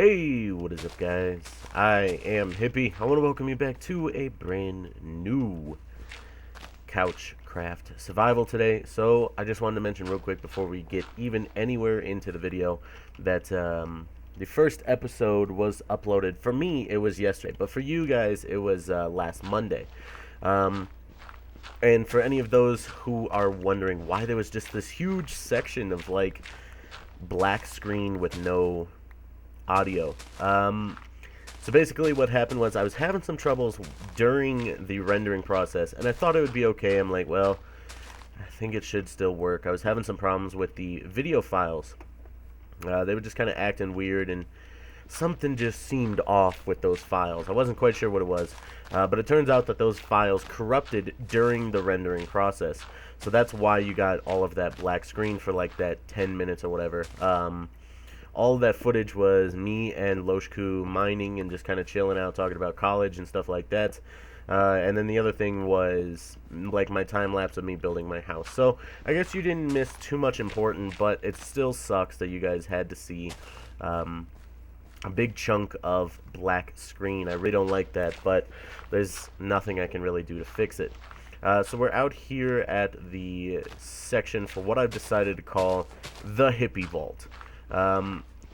Hey, what is up, guys? I am Hippie. I want to welcome you back to a brand new CouchCraft survival today. So, I just wanted to mention real quick before we get even anywhere into the video that the first episode was uploaded. For me, it was yesterday, but for you guys, it was last Monday. And for any of those who are wondering why there was just this huge section of like black screen with no audio. So basically what happened was I was having some troubles during the rendering process, and I thought it would be okay. I'm like, well, I think it should still work. I was having some problems with the video files. They were just kind of acting weird, and something just seemed off with those files. I wasn't quite sure what it was, but it turns out that those files corrupted during the rendering process. So that's why you got all of that black screen for like that 10 minutes or whatever. All of that footage was me and Loshku mining and just kind of chilling out, talking about college and stuff like that. And then the other thing was like my time lapse of me building my house. So I guess you didn't miss too much important, but it still sucks that you guys had to see a big chunk of black screen. I really don't like that, but there's nothing I can really do to fix it. So we're out here at the section for what I've decided to call the Hippie Vault.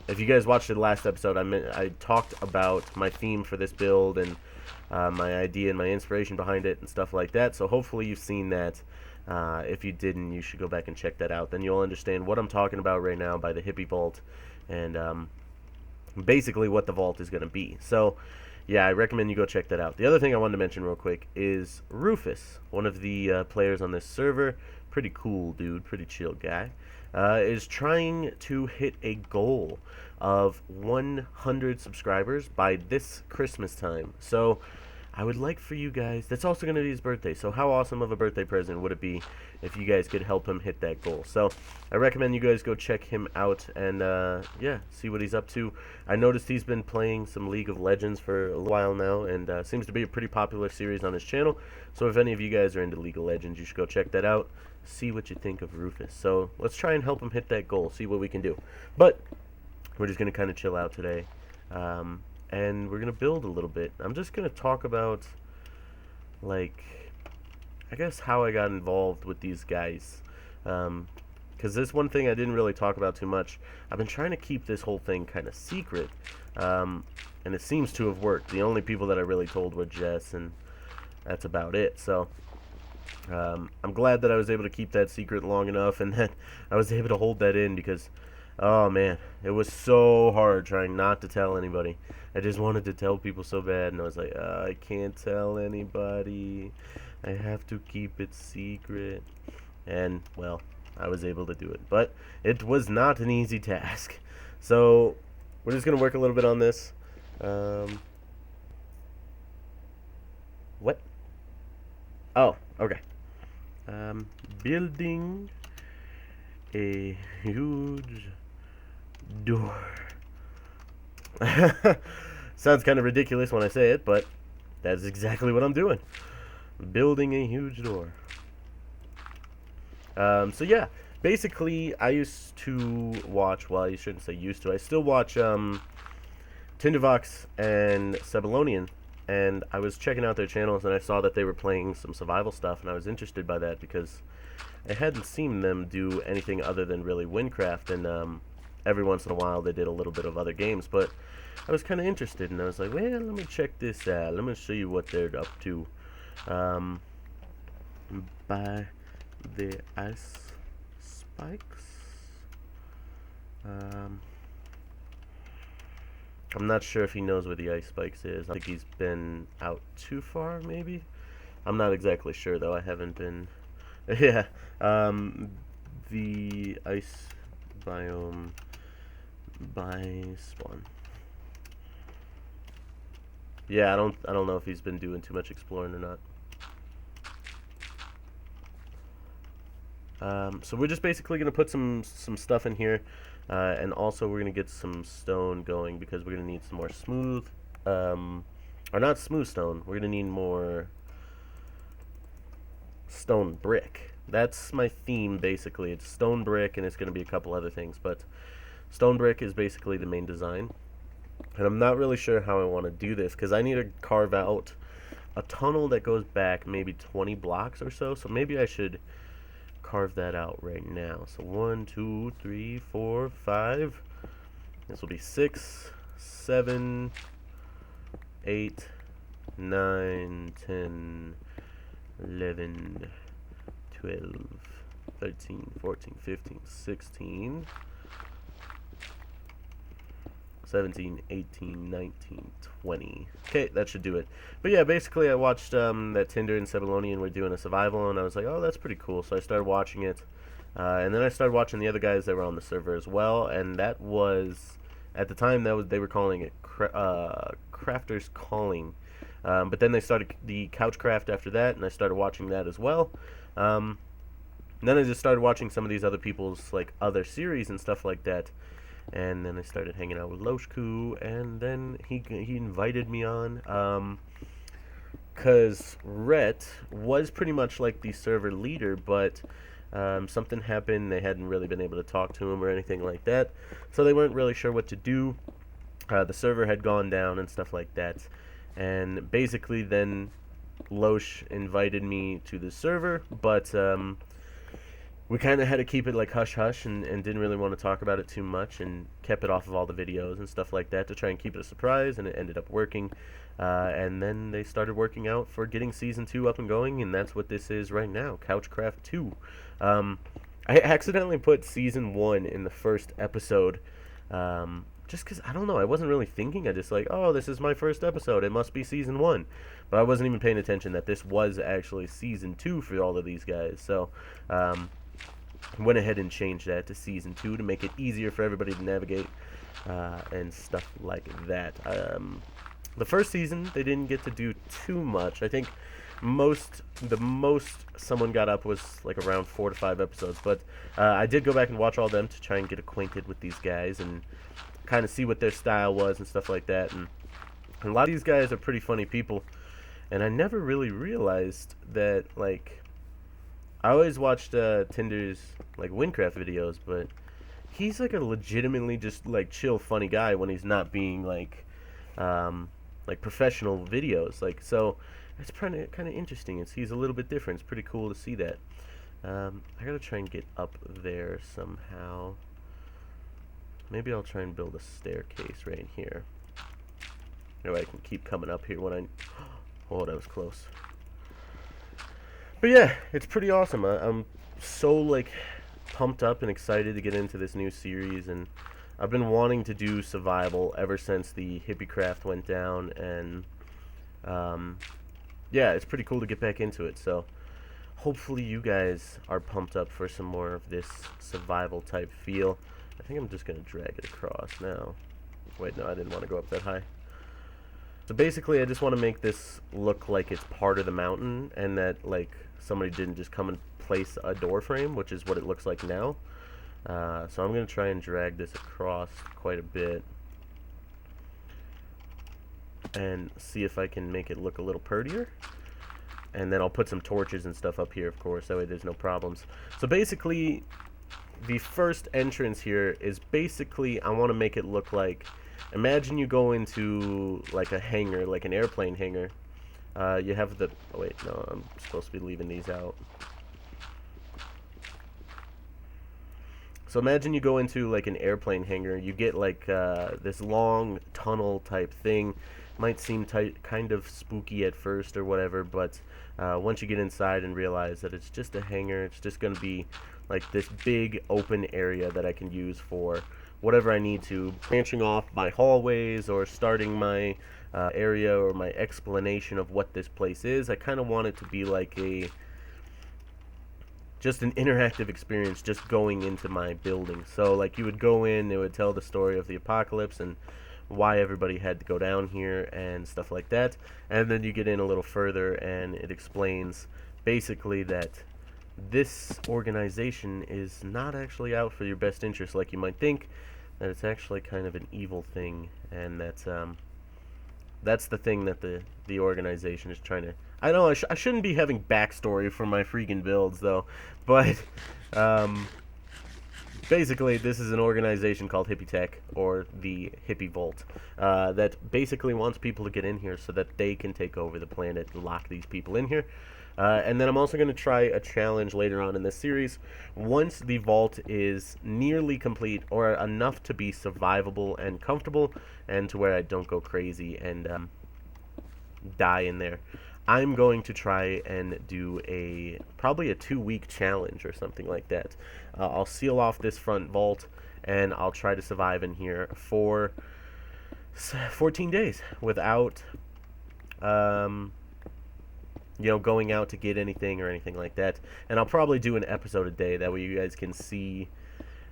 If you guys watched the last episode, I talked about my theme for this build and my idea and my inspiration behind it and stuff like that. So hopefully you've seen that. If you didn't, you should go back and check that out. Then you'll understand what I'm talking about right now by the Hippie Vault and basically what the vault is going to be. So yeah, I recommend you go check that out. The other thing I wanted to mention real quick is Rufus, one of the players on this server. Pretty cool dude, pretty chill guy. Is trying to hit a goal of 100 subscribers by this Christmas time. So I would like for you guys, that's also going to be his birthday, so how awesome of a birthday present would it be if you guys could help him hit that goal? So I recommend you guys go check him out and yeah, see what he's up to. I noticed he's been playing some League of Legends for a while now, and seems to be a pretty popular series on his channel. So if any of you guys are into League of Legends, you should go check that out. See what you think of Rufus. So let's try and help him hit that goal, see what we can do. But we're just going to kind of chill out today. And we're going to build a little bit. I'm just going to talk about, like, I guess how I got involved with these guys. Because this one thing I didn't really talk about too much. I've been trying to keep this whole thing kind of secret. And it seems to have worked. The only people that I really told were Jess, and that's about it. So I'm glad that I was able to keep that secret long enough, and that I was able to hold that in, because oh man, it was so hard trying not to tell anybody. I just wanted to tell people so bad, and I was like, I can't tell anybody, I have to keep it secret. And well, I was able to do it, but it was not an easy task. So we're just gonna work a little bit on this. What? Oh, okay. Building a huge door. Sounds kind of ridiculous when I say it, but that's exactly what I'm doing. Building a huge door. So yeah, basically I used to watch, well, you shouldn't say used to, I still watch Tindervox and Sebulonian. And I was checking out their channels, and I saw that they were playing some survival stuff, and I was interested by that because I hadn't seen them do anything other than really Windcraft, and every once in a while they did a little bit of other games, but I was kind of interested, and I was like, well, let me check this out. Let me show you what they're up to. By the ice spikes. I'm not sure if he knows where the ice spikes is. I think he's been out too far, maybe? I'm not exactly sure, though. I haven't been... yeah. The ice biome by spawn. Yeah, I don't know if he's been doing too much exploring or not. So we're just basically going to put some stuff in here. And also we're going to get some stone going, because we're going to need some more smooth, or not smooth stone, we're going to need more stone brick. That's my theme, basically. It's stone brick, and it's going to be a couple other things, but stone brick is basically the main design. And I'm not really sure how I want to do this because I need to carve out a tunnel that goes back maybe 20 blocks or so. So maybe I should carve that out right now. So 1, 2, 3, 4, 5. This will be 6, 7, 8, 9, 10, 11, 12, 13, 14, 15, 16, 17, 18, 19, 20. Okay, that should do it. But yeah, basically I watched that Tinder and Sebelonian were doing a survival, and I was like, oh, that's pretty cool. So I started watching it. And then I started watching the other guys that were on the server as well, and that was, at the time, they were calling it Crafters Calling. But then they started the CouchCraft after that, and I started watching that as well. And then I just started watching some of these other people's like other series and stuff like that. And then I started hanging out with Loshku, and then he invited me on, because Rhett was pretty much like the server leader, but something happened. They hadn't really been able to talk to him or anything like that, so they weren't really sure what to do. The server had gone down and stuff like that, and basically then Losh invited me to the server, but we kind of had to keep it like hush-hush and didn't really want to talk about it too much, and kept it off of all the videos and stuff like that to try and keep it a surprise, and it ended up working. And then they started working out for getting Season 2 up and going, and that's what this is right now, CouchCraft 2. I accidentally put Season 1 in the first episode, just because, I don't know, I wasn't really thinking. I just like, oh, this is my first episode, it must be Season 1. But I wasn't even paying attention that this was actually Season 2 for all of these guys, so went ahead and changed that to Season 2 to make it easier for everybody to navigate and stuff like that. The first season, they didn't get to do too much. I think the most someone got up was like around 4 to 5 episodes, but I did go back and watch all of them to try and get acquainted with these guys and kind of see what their style was and stuff like that. And a lot of these guys are pretty funny people, and I never really realized that, like, I always watched Tinder's like Windcraft videos, but he's like a legitimately just like chill, funny guy when he's not being like professional videos. Like, so it's kind of interesting. He's a little bit different. It's pretty cool to see that. I gotta try and get up there somehow. Maybe I'll try and build a staircase right here. That way I can keep coming up here when I. Oh, that was close. But yeah, it's pretty awesome. I'm so like pumped up and excited to get into this new series, and I've been wanting to do survival ever since the Hippiecraft went down, and yeah, it's pretty cool to get back into it. So hopefully you guys are pumped up for some more of this survival type feel. I think I'm just gonna drag it across now. Wait, no, I didn't want to go up that high. So basically, I just want to make this look like it's part of the mountain, and that like somebody didn't just come and place a door frame, which is what it looks like now. So I'm going to try and drag this across quite a bit and see if I can make it look a little prettier. And then I'll put some torches and stuff up here, of course, that way there's no problems. So basically, the first entrance here is basically, I want to make it look like, imagine you go into like a hangar, like an airplane hangar. You have the, oh wait, no, I'm supposed to be leaving these out. So imagine you go into like an airplane hangar, you get like this long tunnel type thing. Might seem kind of spooky at first or whatever, but once you get inside and realize that it's just a hangar, it's just going to be like this big open area that I can use for whatever I need to, branching off my hallways or starting my area or my explanation of what this place is. I kind of want it to be like just an interactive experience just going into my building. So like you would go in, it would tell the story of the apocalypse and why everybody had to go down here and stuff like that. And then you get in a little further and it explains basically that this organization is not actually out for your best interest like you might think, that it's actually kind of an evil thing, and that's the thing that the organization is trying to. I know I shouldn't be having backstory for my freaking builds though, but basically, this is an organization called Hippie Tech, or the Hippie Vault, that basically wants people to get in here so that they can take over the planet and lock these people in here. And then I'm also going to try a challenge later on in this series. Once the vault is nearly complete, or enough to be survivable and comfortable, and to where I don't go crazy and die in there, I'm going to try and do probably a 2-week challenge or something like that. I'll seal off this front vault, and I'll try to survive in here for 14 days without, going out to get anything or anything like that. And I'll probably do an episode a day. That way you guys can see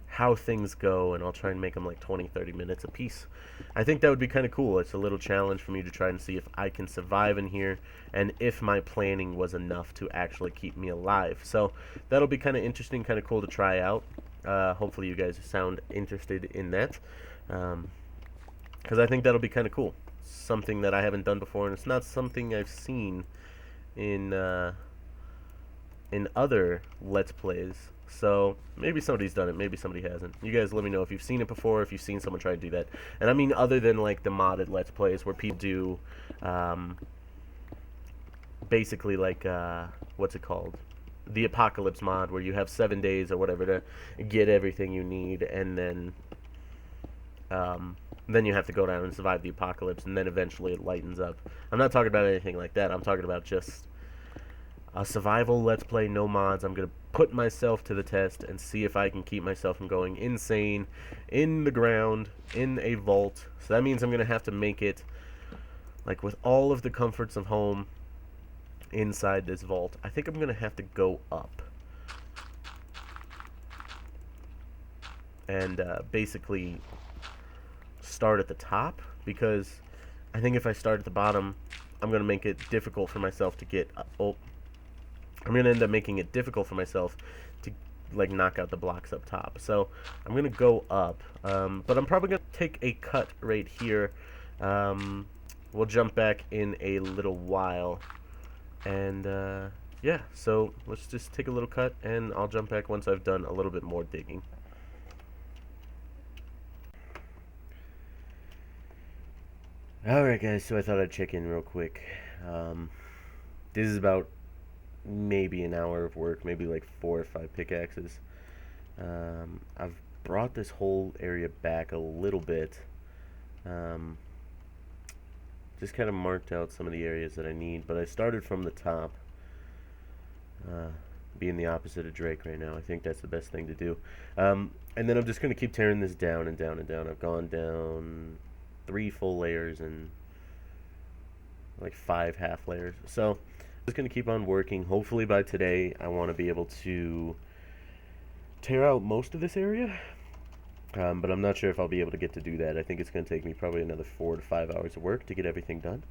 how things go, and I'll try and make them like 20-30 minutes a piece. I think that would be kind of cool. It's a little challenge for me to try and see if I can survive in here, and if my planning was enough to actually keep me alive. So that'll be kind of interesting, kind of cool to try out. Hopefully you guys sound interested in that, because I think that'll be kind of cool. Something that I haven't done before, and it's not something I've seen in other Let's Plays. So maybe somebody's done it, maybe somebody hasn't. You guys let me know if you've seen it before, if you've seen someone try to do that. And I mean other than like the modded Let's Plays where people do basically like what's it called? The Apocalypse mod, where you have 7 days or whatever to get everything you need, and then you have to go down and survive the apocalypse, and then eventually it lightens up. I'm not talking about anything like that. I'm talking about just a survival Let's Play, no mods. I'm going to put myself to the test and see if I can keep myself from going insane in the ground, in a vault. So that means I'm going to have to make it like with all of the comforts of home inside this vault. I think I'm going to have to go up and basically start at the top, because I think if I start at the bottom, I'm going to make it difficult for myself to get I'm going to end up making it difficult for myself to like knock out the blocks up top. So I'm going to go up, but I'm probably going to take a cut right here. We'll jump back in a little while, and yeah, so let's just take a little cut, and I'll jump back once I've done a little bit more digging. Alright guys, so I thought I'd check in real quick. This is about maybe an hour of work, maybe like 4 or 5 pickaxes. I've brought this whole area back a little bit. Just kind of marked out some of the areas that I need, but I started from the top, being the opposite of Drake right now. I think that's the best thing to do. And then I'm just going to keep tearing this down and down and down. I've gone down 3 full layers and like 5 half layers. So just going to keep on working. Hopefully by today I want to be able to tear out most of this area, but I'm not sure if I'll be able to get to do that. I think it's going to take me probably another 4 to 5 hours of work to get everything done.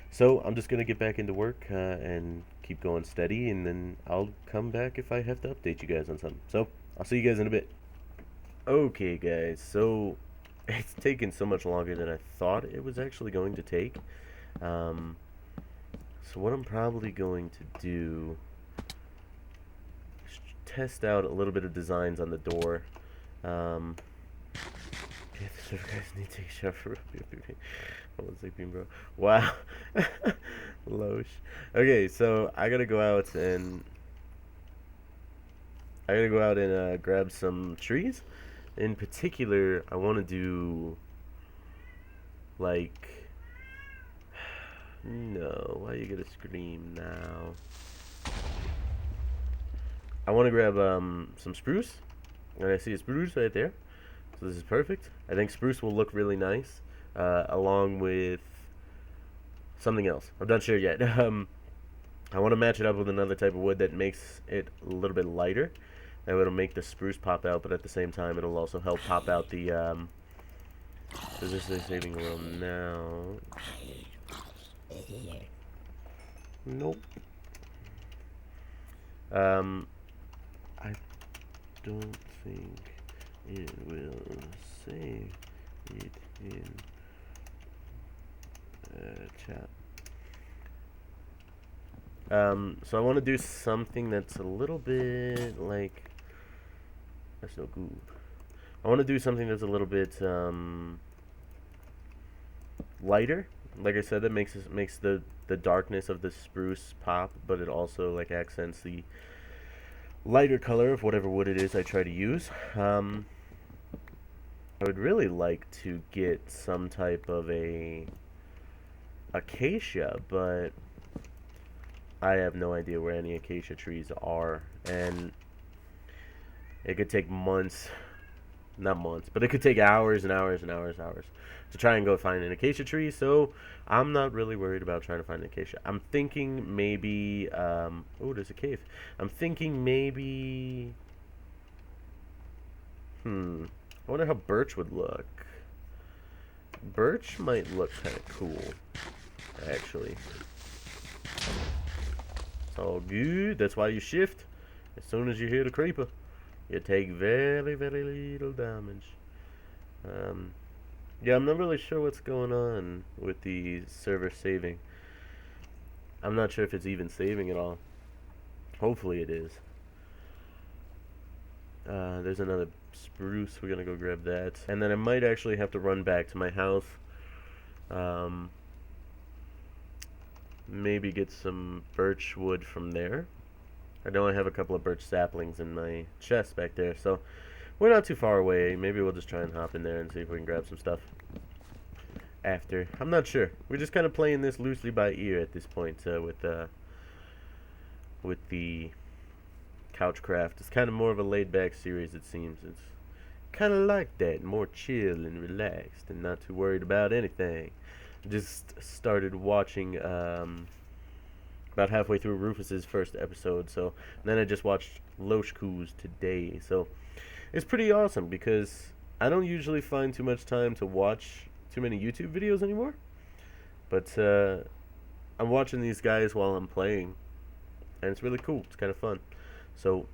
So I'm just going to get back into work and keep going steady, and then I'll come back if I have to update you guys on something. So I'll see you guys in a bit. Okay guys, so it's taken so much longer than I thought it was actually going to take. So what I'm probably going to do is test out a little bit of designs on the door. Yeah, the server guys need to take a shot for hold on a second, bro. Wow. Losh. Okay, so I gotta go out and grab some trees. In particular, I want to do like, no, why you gonna scream now? I want to grab some spruce, and I see a spruce right there, so this is perfect. I think spruce will look really nice, along with something else. I'm not sure yet. I want to match it up with another type of wood that makes it a little bit lighter. That it'll make the spruce pop out, but at the same time, it'll also help pop out the. Is this a saving roll now? Nope. I don't think it will save it in chat. So I want to do something that's a little bit like, that's no good. I want to do something that's a little bit lighter. Like I said, that makes the darkness of the spruce pop, but it also like accents the lighter color of whatever wood it is I try to use. I would really like to get some type of a acacia, but I have no idea where any acacia trees are, and it could take months, not months, but it could take hours and hours and hours and hours to try and go find an acacia tree. So I'm not really worried about trying to find an acacia. I'm thinking maybe, oh, there's a cave. I'm thinking maybe, I wonder how birch would look. Birch might look kind of cool, actually. It's all good. That's why you shift. As soon as you hear the creeper, you take very, very little damage. Yeah, I'm not really sure what's going on with the server saving. I'm not sure if it's even saving at all. Hopefully it is. There's another spruce. We're gonna go grab that. And then I might actually have to run back to my house. Maybe get some birch wood from there. I know I have a couple of birch saplings in my chest back there, so we're not too far away. Maybe we'll just try and hop in there and see if we can grab some stuff after. I'm not sure. We're just kind of playing this loosely by ear at this point with the CouchCraft. It's kind of more of a laid-back series, it seems. It's kind of like that, more chill and relaxed and not too worried about anything. Just started watching about halfway through Rufus's first episode, so then I just watched Loshku's today. So it's pretty awesome because I don't usually find too much time to watch too many YouTube videos anymore. But I'm watching these guys while I'm playing, and it's really cool. It's kind of fun. So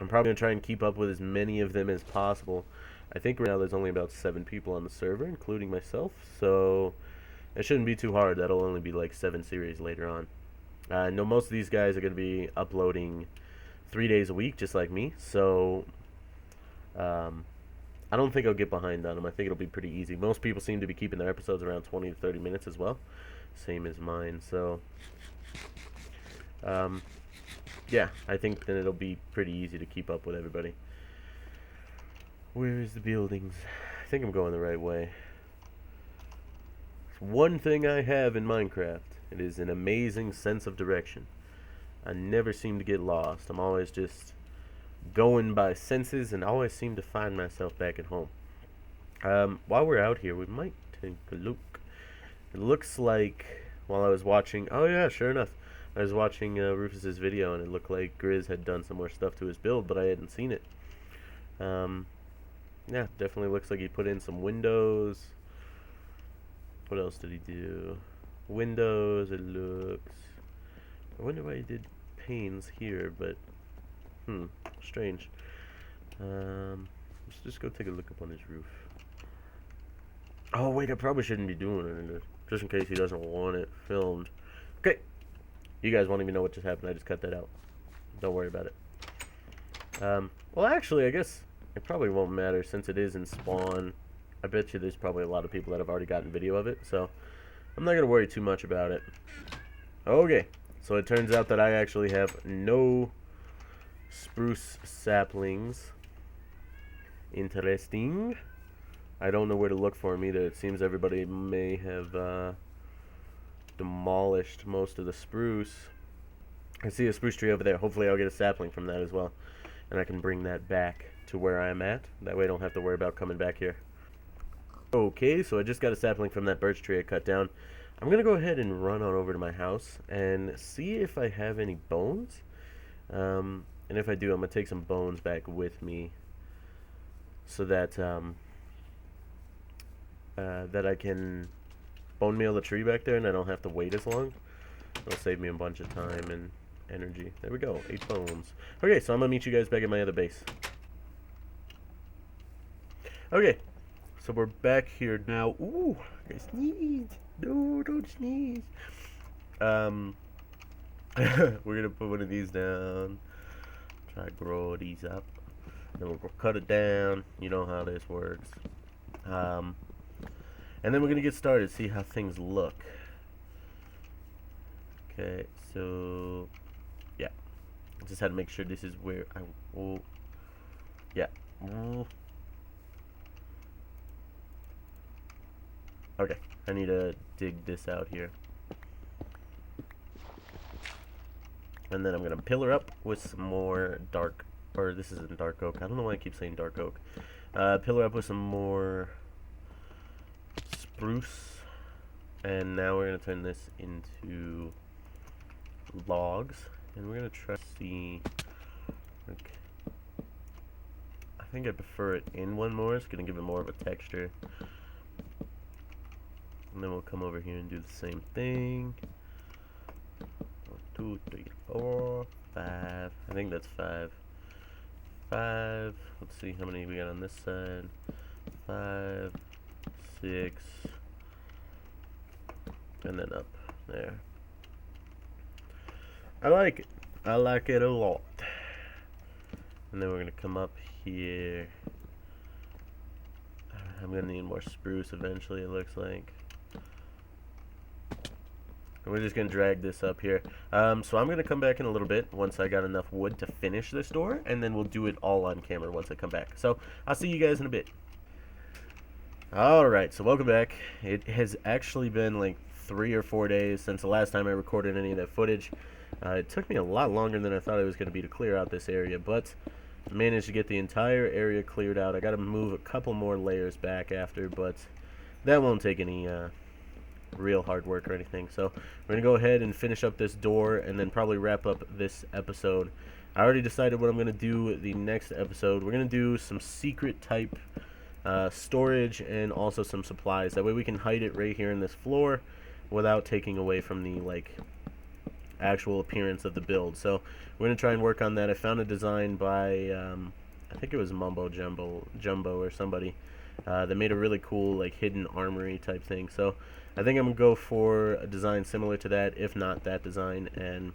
I'm probably going to try and keep up with as many of them as possible. I think right now there's only about 7 people on the server, including myself, so it shouldn't be too hard. That'll only be like 7 series later on. I know most of these guys are going to be uploading 3 days a week, just like me, so I don't think I'll get behind on them. I think it'll be pretty easy. Most people seem to be keeping their episodes around 20 to 30 minutes as well, same as mine, so yeah, I think then it'll be pretty easy to keep up with everybody. Where is the buildings? I think I'm going the right way. It's one thing I have in Minecraft. It is an amazing sense of direction. I never seem to get lost. I'm always just going by senses and always seem to find myself back at home. While we're out here, we might take a look. It looks like, while I was watching, oh yeah, sure enough, I was watching Rufus's video and it looked like Grizz had done some more stuff to his build, but I hadn't seen it. Yeah, definitely looks like he put in some windows. What else did he do? Windows, it looks. I wonder why he did panes here, but strange. Let's just go take a look up on his roof. Oh wait, I probably shouldn't be doing it, just in case he doesn't want it filmed. Okay, you guys won't even know what just happened. I just cut that out. Don't worry about it. Well, actually, I guess it probably won't matter since it is in spawn. I bet you there's probably a lot of people that have already gotten video of it, so I'm not going to worry too much about it. Okay, so it turns out that I actually have no spruce saplings. Interesting. I don't know where to look for them either. It seems everybody may have demolished most of the spruce. I see a spruce tree over there. Hopefully I'll get a sapling from that as well, and I can bring that back to where I'm at. That way I don't have to worry about coming back here. Okay, so I just got a sapling from that birch tree I cut down. I'm going to go ahead and run on over to my house and see if I have any bones. And if I do, I'm going to take some bones back with me so that that I can bone meal the tree back there and I don't have to wait as long. It'll save me a bunch of time and energy. There we go, 8 bones. Okay, so I'm going to meet you guys back at my other base. Okay, so we're back here now. Ooh, I sneezed. No, don't sneeze. We're gonna put one of these down. Try to grow these up. Then we'll cut it down. You know how this works. Um, and then we're going to get started, see how things look. Okay, so yeah. I just had to make sure this is where I will. Yeah. Okay, I need to dig this out here. And then I'm going to pillar up with some more dark, or this isn't dark oak. I don't know why I keep saying dark oak. Pillar up with some more spruce. And now we're going to turn this into logs. And we're going to try to see, like, I think I prefer it in one more. It's going to give it more of a texture. And then we'll come over here and do the same thing. 1, 2, 3, 4, 5. I think that's 5. 5. Let's see how many we got on this side. 5, 6, and then up there. I like it. I like it a lot. And then we're gonna come up here. I'm gonna need more spruce eventually, it looks like. And we're just gonna drag this up here. So I'm gonna come back in a little bit once I got enough wood to finish this door, and then we'll do it all on camera once I come back. So I'll see you guys in a bit. Alright, so welcome back. It has actually been like 3 or 4 days since the last time I recorded any of that footage. It took me a lot longer than I thought it was going to be to clear out this area, but I managed to get the entire area cleared out. I got to move a couple more layers back after, but that won't take any real hard work or anything. So we're going to go ahead and finish up this door and then probably wrap up this episode. I already decided what I'm going to do the next episode. We're going to do some secret type storage and also some supplies. That way we can hide it right here in this floor without taking away from the actual appearance of the build. So we're gonna try and work on that. I found a design by I think it was Mumbo Jumbo or somebody that made a really cool hidden armory type thing. So I think I'm gonna go for a design similar to that, if not that design, and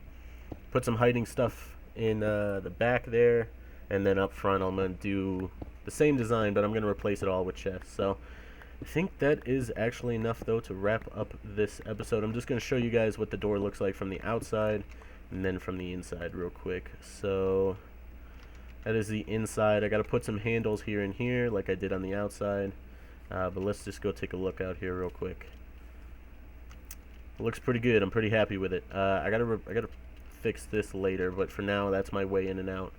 put some hiding stuff in the back there, and then up front I'm gonna do the same design, but I'm gonna replace it all with chests. So I think that is actually enough though to wrap up this episode. I'm just going to show you guys what the door looks like from the outside and then from the inside real quick. So that is the inside. I got to put some handles here and here like I did on the outside, but let's just go take a look out here real quick. It looks pretty good. I'm pretty happy with it. I gotta fix this later, but for now that's my way in and out.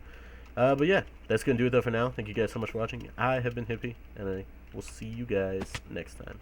But yeah, that's gonna do it though for now. Thank you guys so much for watching. I have been Hippie, and I will see you guys next time.